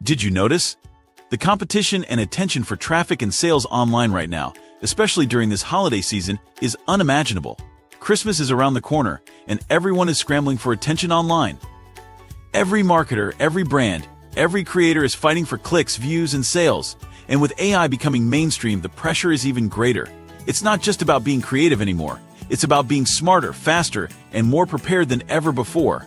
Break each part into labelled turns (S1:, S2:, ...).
S1: Did you notice? The competition and attention for traffic and sales online right now, especially during this holiday season, is unimaginable. Christmas is around the corner, and everyone is scrambling for attention online. Every marketer, every brand, every creator is fighting for clicks, views, and sales. And with AI becoming mainstream, the pressure is even greater. It's not just about being creative anymore. It's about being smarter, faster, and more prepared than ever before.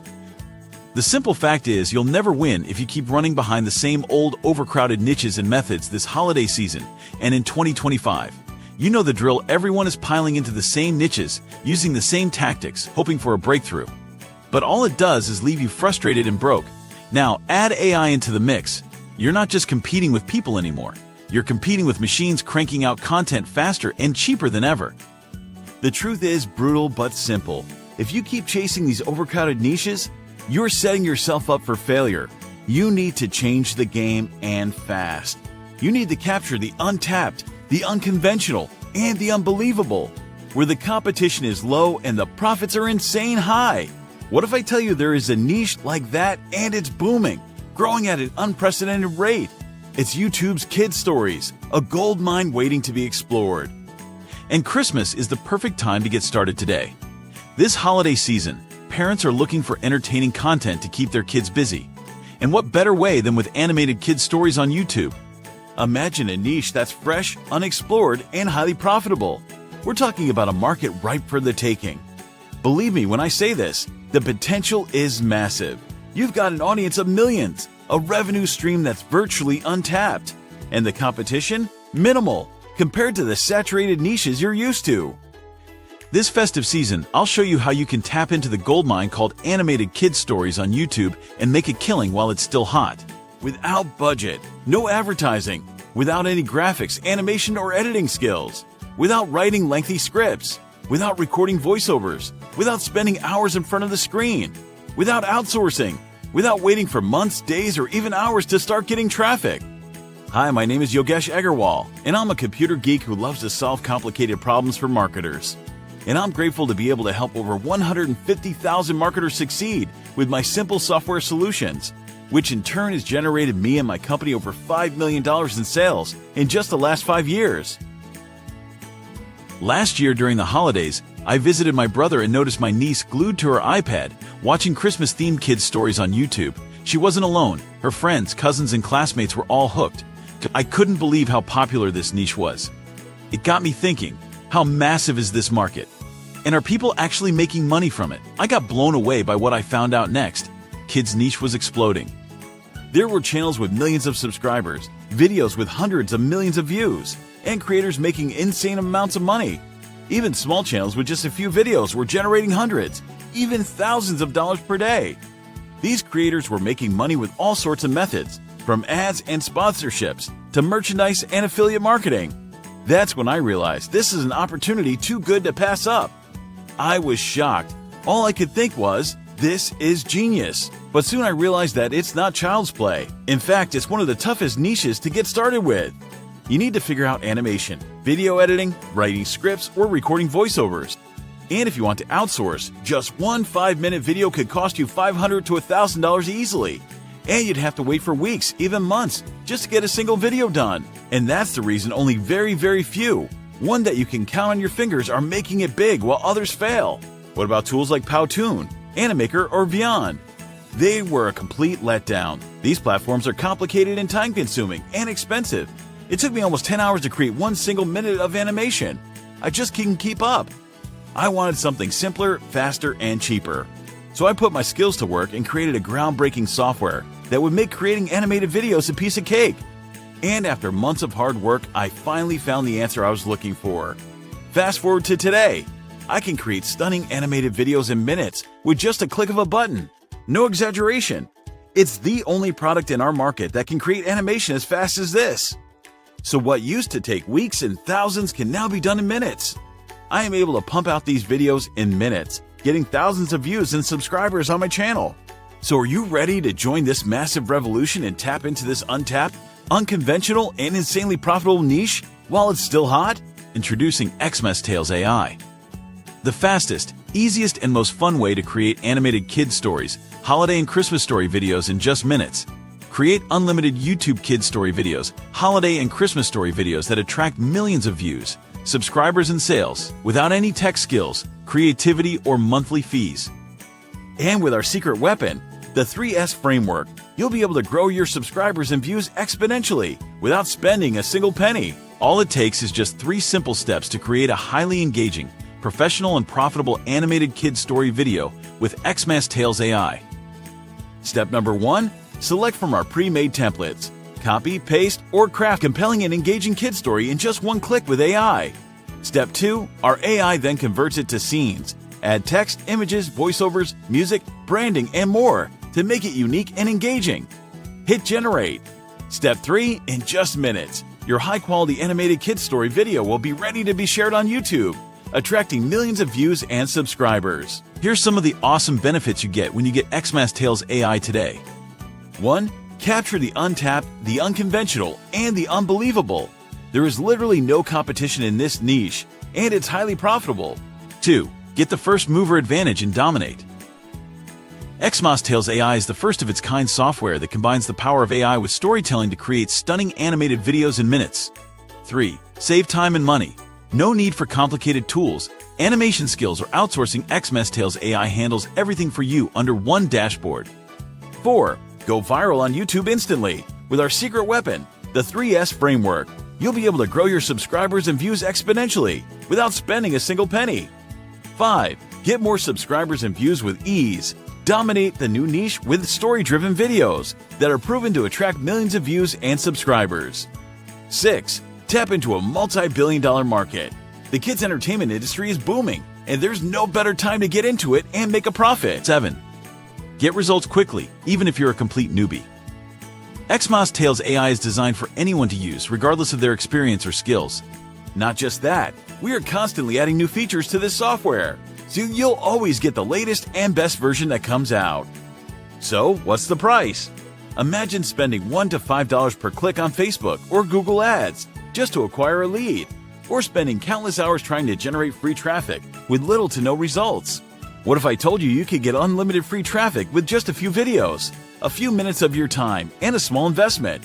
S1: The simple fact is, you'll never win if you keep running behind the same old, overcrowded niches and methods this holiday season and in 2025. You know the drill. Everyone is piling into the same niches, using the same tactics, hoping for a breakthrough. But all it does is leave you frustrated and broke. Now, add AI into the mix. You're not just competing with people anymore. You're competing with machines cranking out content faster and cheaper than ever. The truth is brutal but simple. If you keep chasing these overcrowded niches, you're setting yourself up for failure. You need to change the game, and fast. You need to capture the untapped, the unconventional, and the unbelievable, where the competition is low and the profits are insane high. What if I tell you there is a niche like that and it's booming, growing at an unprecedented rate? It's YouTube's kids stories, a gold mine waiting to be explored. And Christmas is the perfect time to get started today. This holiday season, parents are looking for entertaining content to keep their kids busy. And what better way than with animated kids stories on YouTube? Imagine a niche that's fresh, unexplored, and highly profitable. We're talking about a market ripe for the taking. Believe me when I say this, the potential is massive. You've got an audience of millions, a revenue stream that's virtually untapped, and the competition? Minimal, compared to the saturated niches you're used to. This festive season, I'll show you how you can tap into the goldmine called animated kids stories on YouTube and make a killing while it's still hot. Without budget, no advertising, without any graphics, animation, or editing skills, without writing lengthy scripts, without recording voiceovers, without spending hours in front of the screen, without outsourcing, without waiting for months, days, or even hours to start getting traffic. Hi, my name is Yogesh Agarwal, and I'm a computer geek who loves to solve complicated problems for marketers. And I'm grateful to be able to help over 150,000 marketers succeed with my simple software solutions, which in turn has generated me and my company over $5 million in sales in just the last 5 years. Last year during the holidays, I visited my brother and noticed my niece glued to her iPad, watching Christmas-themed kids stories on YouTube. She wasn't alone. Her friends, cousins, and classmates were all hooked. I couldn't believe how popular this niche was. It got me thinking, how massive is this market? And are people actually making money from it? I got blown away by what I found out next. Kids' niche was exploding. There were channels with millions of subscribers, videos with hundreds of millions of views, and creators making insane amounts of money. Even small channels with just a few videos were generating hundreds, even thousands of dollars per day. These creators were making money with all sorts of methods, from ads and sponsorships to merchandise and affiliate marketing. That's when I realized this is an opportunity too good to pass up. I was shocked. All I could think was, this is genius. But soon I realized that it's not child's play. In fact, it's one of the toughest niches to get started with. You need to figure out animation, video editing, writing scripts, or recording voiceovers. And if you want to outsource, just one 5-minute video could cost you $500 to $1,000 easily. And you'd have to wait for weeks, even months, just to get a single video done. And that's the reason only very, very few, one that you can count on your fingers, are making it big while others fail. What about tools like Powtoon, Animaker, or Beyond? They were a complete letdown. These platforms are complicated and time-consuming and expensive. It took me almost 10 hours to create one single minute of animation. I just couldn't keep up. I wanted something simpler, faster, and cheaper. So I put my skills to work and created a groundbreaking software that would make creating animated videos a piece of cake. And after months of hard work, I finally found the answer I was looking for. Fast forward to today. I can create stunning animated videos in minutes with just a click of a button. No exaggeration. It's the only product in our market that can create animation as fast as this. So what used to take weeks and thousands can now be done in minutes. I am able to pump out these videos in minutes, getting thousands of views and subscribers on my channel. So are you ready to join this massive revolution and tap into this untapped, unconventional, and insanely profitable niche while it's still hot? Introducing XmasTales AI. The fastest, easiest, and most fun way to create animated kids stories, holiday and Christmas story videos in just minutes. Create unlimited YouTube Kids Story videos, holiday and Christmas story videos that attract millions of views, subscribers and sales, without any tech skills, creativity, or monthly fees. And with our secret weapon, the 3S framework, you'll be able to grow your subscribers and views exponentially without spending a single penny. All it takes is just 3 simple steps to create a highly engaging, professional and profitable animated kids story video with XmasTales AI. Step number 1. Select from our pre-made templates. Copy, paste, or craft compelling and engaging kids story in just one click with AI. Step 2. Our AI then converts it to scenes. Add text, images, voiceovers, music, branding, and more to make it unique and engaging. Hit generate. Step 3. In just minutes, your high-quality animated kids story video will be ready to be shared on YouTube, attracting millions of views and subscribers. Here's some of the awesome benefits you get when you get XmasTales AI today. 1. Capture the untapped, the unconventional, and the unbelievable. There is literally no competition in this niche, and it's highly profitable. 2. Get the first mover advantage and dominate. XmasTales AI is the first of its kind software that combines the power of AI with storytelling to create stunning animated videos in minutes. 3. Save time and money. No need for complicated tools, animation skills, or outsourcing. XmasTales AI handles everything for you under one dashboard. 4. Go viral on YouTube instantly. With our secret weapon, the 3S framework, you'll be able to grow your subscribers and views exponentially without spending a single penny. 5. Get more subscribers and views with ease. Dominate the new niche with story-driven videos that are proven to attract millions of views and subscribers. 6. Tap into a multi-billion-dollar market. The kids' entertainment industry is booming, and there's no better time to get into it and make a profit. 7. Get results quickly, even if you're a complete newbie. XmasTales AI is designed for anyone to use, regardless of their experience or skills. Not just that, we are constantly adding new features to this software, so you'll always get the latest and best version that comes out. So, what's the price? Imagine spending $1 to $5 per click on Facebook or Google Ads just to acquire a lead, or spending countless hours trying to generate free traffic with little to no results. What if I told you you could get unlimited free traffic with just a few videos, a few minutes of your time, and a small investment?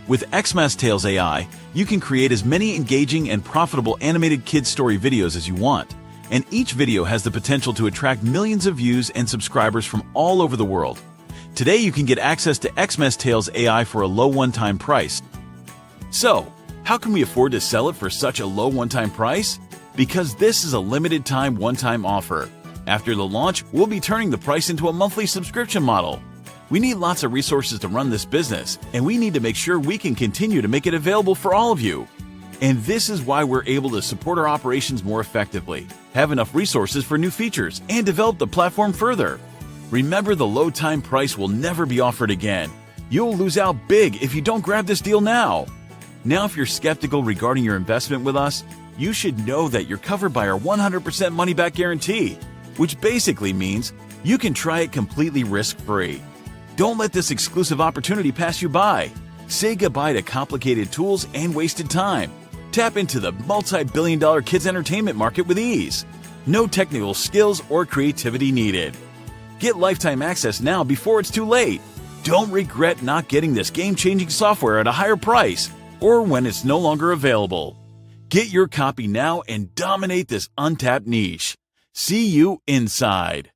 S1: With XmasTales AI, you can create as many engaging and profitable animated kids story videos as you want, and each video has the potential to attract millions of views and subscribers from all over the world. Today you can get access to XmasTales AI for a low one-time price. So, how can we afford to sell it for such a low one-time price? Because this is a limited time one-time offer. After the launch, we'll be turning the price into a monthly subscription model. We need lots of resources to run this business, and we need to make sure we can continue to make it available for all of you. And this is why we're able to support our operations more effectively, have enough resources for new features, and develop the platform further. Remember, the low time price will never be offered again. You'll lose out big if you don't grab this deal now. Now, if you're skeptical regarding your investment with us, you should know that you're covered by our 100% money-back guarantee, which basically means you can try it completely risk-free. Don't let this exclusive opportunity pass you by. Say goodbye to complicated tools and wasted time. Tap into the multi-billion-dollar kids entertainment market with ease. No technical skills or creativity needed. Get lifetime access now before it's too late. Don't regret not getting this game-changing software at a higher price or when it's no longer available. Get your copy now and dominate this untapped niche. See you inside.